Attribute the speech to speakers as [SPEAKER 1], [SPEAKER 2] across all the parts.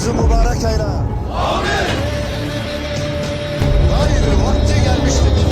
[SPEAKER 1] yüzü mübarek eyle. Amin. Haydi vakti gelmiştir.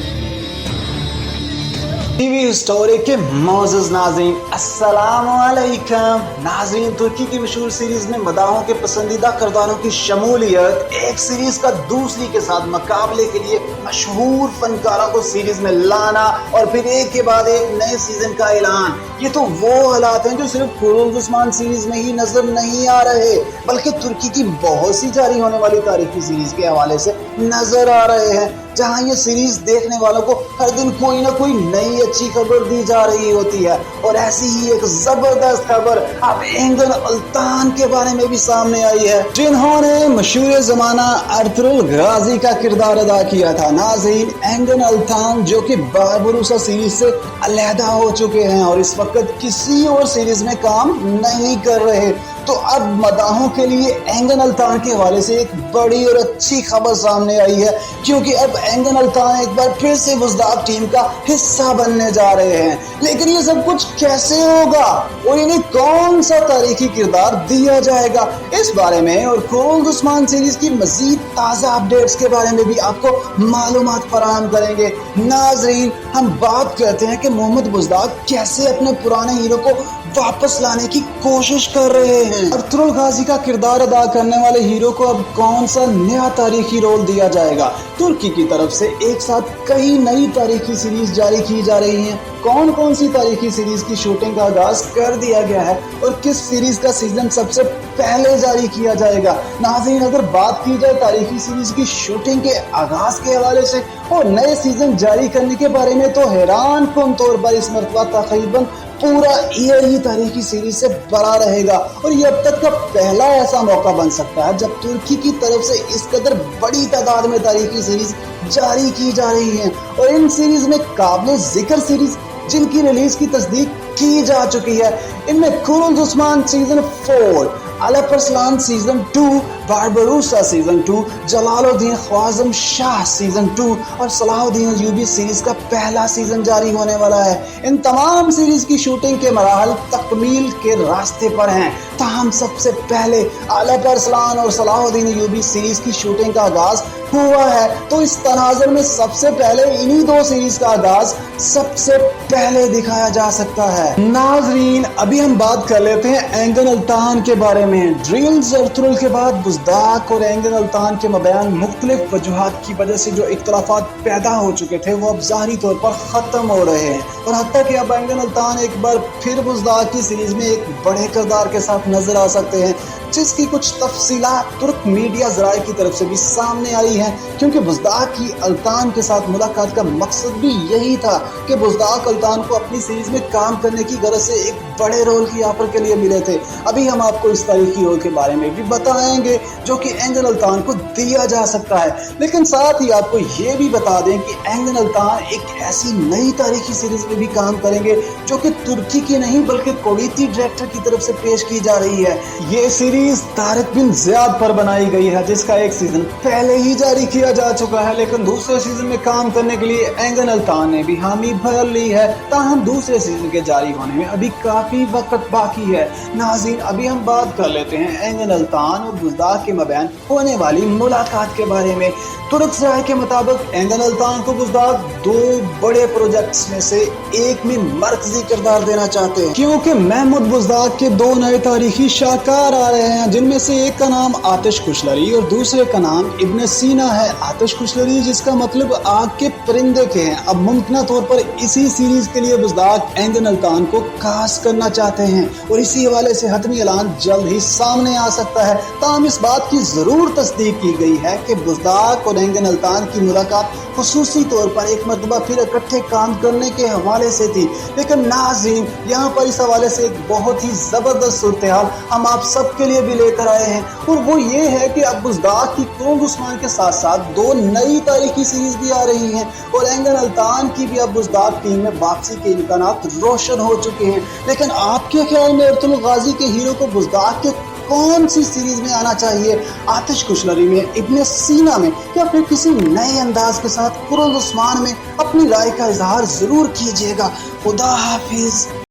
[SPEAKER 2] TV story के मोअज़्ज़ज़ नाज़रीन अस्सलाम वालेकुम। नाज़रीन, तुर्की की मशहूर सीरीज में मदाहों के पसंदीदा किरदारों की शमूलियत एक सीरीज का दूसरी के साथ मुकाबले के लिए मशहूर फनकारों को सीरीज में लाना और फिर एक के बाद एक नए सीजन का ऐलान, ये तो वो हालात हैं जो सिर्फ खुरूज उस्मान सीरीज में ही नजर नहीं आ रहे, बल्कि तुर्की की बहुत सी जारी होने वाली तारीखी सीरीज के हवाले से नजर आ रहे हैं, जहां ये सीरीज देखने वालों को हर दिन कोई ना कोई नई अच्छी खबर दी जा रही होती है। और ऐसी ही एक जबरदस्त खबर अब एंगन अल्तान के बारे में भी सामने आई है, जिन्होंने मशहूर जमाना अर्तुगरुल गाजी का किरदार अदा किया था। नाज़रीन, एंगन अल्तान जो कि बारबरूसा सीरीज से अलहदा हो चुके हैं और इस वक्त किसी और सीरीज में काम नहीं कर रहे, तो अब मदाहों के लिए एंगन अल्तान के हवाले से एक बड़ी और अच्छी खबर सामने आई है, क्योंकि अब एंगन अल्तान एक बार फिर से बुज़दाक टीम का हिस्सा बनने जा रहे हैं। लेकिन ये सब कुछ कैसे होगा और इन्हें कौन सा तारीखी किरदार दिया जाएगा, इस बारे में और खुरूज उस्मान सीरीज की मजीद ताज़ा अपडेट्स के बारे में भी आपको मालूमात फराहम करेंगे। नाजरीन, हम बात करते हैं कि मोहम्मद बुज़दाक कैसे अपने पुराने हीरो को वापस लाने की कोशिश कर रहे हैं। अर्तुगरुल गाजी का किरदार अदा करने वाले हीरो को अब कौन सा नया तारीखी रोल दिया जाएगा। तुर्की की तरफ से एक साथ कई नई तारीखी सीरीज जारी की जा रही हैं। कौन कौन सी तारीखी सीरीज की शूटिंग का आगाज कर दिया गया है और किस सीरीज का सीजन सबसे पहले जारी किया जाएगा। नाज़रीन, अगर बात की जाए तारीखी सीरीज की शूटिंग के आगाज के हवाले से और नए सीजन जारी करने के बारे में, तो हैरान कुन तौर पर इस मरतबा तकरीबन पूरा ईयर ही तारीखी सीरीज से भरा रहेगा और ये अब तक का पहला ऐसा मौका बन सकता है जब तुर्की की तरफ से इस कदर बड़ी तादाद में तारीखी सीरीज जारी की जा रही है। और इन सीरीज में काबिल जिक्र सीरीज जिनकी रिलीज की तस्दीक की जा चुकी है, इनमें Kurulus Osman season 4, Alparslan season 2, Barbarossa season 2, Jalaluddin Khwarazm Shah season 2 और सलाहुद्दीन अय्यूबी सीरीज का पहला सीजन जारी होने वाला है। इन तमाम सीरीज की शूटिंग के मराहल तकमील के रास्ते पर हैं, ताहम सबसे पहले अलपरसलान और सलाहुद्दीन अय्यूबी सीरीज की शूटिंग का आगाज हुआ है, तो इस तनाज़ुर में सबसे पहले इन्हीं दो सीरीज का आगाज सबसे पहले दिखाया जा सकता है। नाजरीन, अभी हम बात कर लेते हैं एंगन अल्तान के बारे में। ड्रील्स अर्तुगरुल के बाद बुज़दाक और एंगन अल्तान के मबैन मुख्तलिफ वजूहात की वजह से जो इख्तलाफात पैदा हो चुके थे वो अब ज़ाहरी तौर पर ख़त्म हो रहे हैं और हत्ता कि अब एंगन अल्तान एक बार फिर बुज़दाक की सीरीज में एक बड़े किरदार के साथ नजर आ सकते हैं, जिसकी कुछ तफसीलात तुर्क मीडिया ज़राए की तरफ से भी सामने आई हैं, क्योंकि बुज़दाक की अल्तान के साथ मुलाकात का मकसद भी यही था कि बुज़दाक अल्तान को अपनी सीरीज में काम करने की गरज से एक बड़े रोल की ऑफर के लिए मिले थे। अभी हम आपको इस तारीखी रोल के बारे में भी बताएंगे जो कि एंगन अल्तान को दिया जा सकता है, लेकिन साथ ही आपको ये भी बता दें कि एंगन अल्तान एक ऐसी नई तारीखी सीरीज में भी काम करेंगे जो कि तुर्की की नहीं बल्कि कुवैती डायरेक्टर की तरफ से पेश की जा रही है। ये सीरीज तारिक बिन ज़ियाद पर बनाई गई है, जिसका एक सीजन पहले ही जारी किया जा चुका है, लेकिन दूसरे सीजन में काम करने के लिए एंगन अल्तान ने भी हामी भर ली है, ताहम दूसरे सीजन के जारी होने में अभी काफी वक्त बाकी है। नाज़रीन, अभी हम बात कर लेते हैं एंगन अल्तान और बुज़दाक के मबैन होने वाली मुलाकात के बारे में। तुर्क ज़राए के मुताबिक एंगन अल्तान को बुज़दाक दो बड़े प्रोजेक्ट्स में से एक में मरकजी किरदार देना चाहते हैं, क्योंकि महमूद बुज़दाक के दो नए तारीखी शाहकार आ रहे हैं, जिनमें से एक का नाम आतिश कुशलरी और दूसरे का नाम इब्न सीना है। आतिश कुशलरी जिसका मतलब आग के परिंदे के हैं। अब मुमकिन तौर पर इसी सीरीज के लिए बुज़दाक एंगन अल्तान को कास्ट करना चाहते हैं और इसी हवाले से हतमी ऐलान जल्द ही सामने आ सकता है। ताहम इस बात की जरूर तस्दीक की गई है कि बुज़दाक और एंगन अल्तान की मुलाकात खुसूसी तौर पर एक मरतबा फिर इकट्ठे काम करने के हवाले से थी, लेकिन नाज़रीन, यहाँ पर इस हवाले से एक बहुत ही जबरदस्त सूरत-ए-हाल हम आप सबके लिए भी लेकर आए हैं, और वो ये है कि अब बुज़दाक की खुरूज उस्मान के साथ साथ दो नई तारीखी सीरीज भी आ रही हैं और एंगन अल्तान की भी अब बुज़दाक टीम में वापसी के इम्कानात रोशन हो चुके हैं। लेकिन आपके ख्याल में अर्तुगरुल गाजी के हीरो को बुज़दाक के कौन सी सीरीज में आना चाहिए? आतिश कुशलरी में, इब्न सीना में, या फिर किसी नए अंदाज के साथ खुरूज उस्मान में? अपनी राय का इजहार जरूर कीजिएगा। खुदा हाफिज।